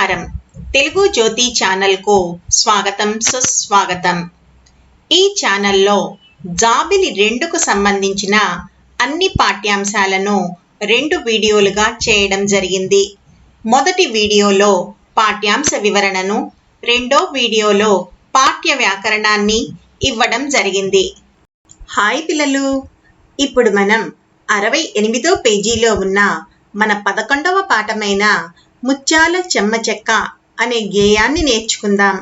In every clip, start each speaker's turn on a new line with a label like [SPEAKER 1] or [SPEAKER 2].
[SPEAKER 1] నమస్కారం. తెలుగు జ్యోతి ఛానల్కు స్వాగతం సుస్వాగతం. ఈ ఛానల్లో జాబిలి 2కు సంబంధించిన అన్ని పాఠ్యాంశాలను 2 వీడియోలుగా చేయడం జరిగింది. మొదటి వీడియోలో పాఠ్యాంశ వివరణను, రెండో వీడియోలో పాఠ్య వ్యాకరణాన్ని ఇవ్వడం జరిగింది. హాయ్ పిల్లలు, ఇప్పుడు మనం 68వ పేజీలో ఉన్న మన 11వ పాఠమైన ముత్యాల చెమ్మ చెక్క అనే గేయాన్ని నేర్చుకుందాం.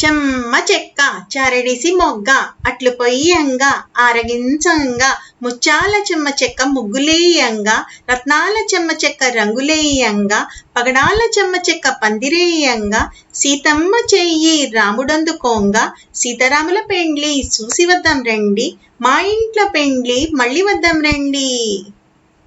[SPEAKER 1] చెమ్మ చెక్క చారెడిసి మొగ్గ అట్లు పొయ్యంగా ఆరగించంగా ముత్యాల చెమ్మ చెక్క ముగ్గులేయంగా రత్నాల చెమ్మ చెక్క రంగులేయంగా పగడాల చెమ్మ చెక్క పందిరేయంగా సీతమ్మ చెయ్యి రాముడందుకోంగా సీతారాముల పెండ్లి చూసి వద్దాం రండి, మా ఇంట్లో పెండ్లి మళ్ళీ వద్దాం రండి.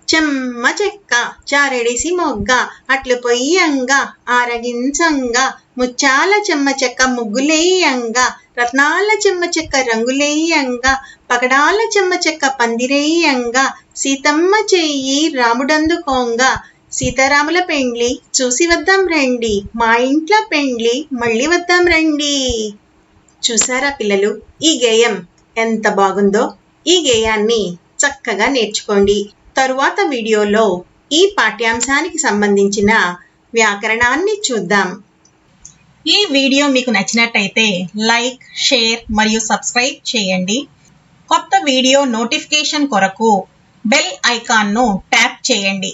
[SPEAKER 1] చెమ్మ చెక్క చారెడిసి మొగ్గ అట్లు పొయ్యంగా ఆరగించంగా ముత్యాల చెమ్మ చెక్క ముగ్గులేయంగా రత్నాల చెమ్మ చెక్క రంగులేయంగా పగడాల చెమ్మ చెక్క పందిరేయంగా సీతమ్మ చెయ్యి రాముడందుకోంగా సీతారాముల పెండ్లి చూసి వద్దాం రండి, మా ఇంట్లో పెండ్లి మళ్ళీ వద్దాం రండి. చూసారా పిల్లలు, ఈ గేయం ఎంత బాగుందో. ఈ గేయాన్ని చక్కగా నేర్చుకోండి. తరువాత వీడియోలో ఈ పాఠ్యాంశానికి సంబంధించిన వ్యాకరణాన్ని చూద్దాం. ఈ వీడియో మీకు నచ్చినట్టయితే లైక్, షేర్ మరియు సబ్స్క్రైబ్ చేయండి. కొత్త వీడియో నోటిఫికేషన్ కొరకు బెల్ ఐకాన్ను ట్యాప్ చేయండి.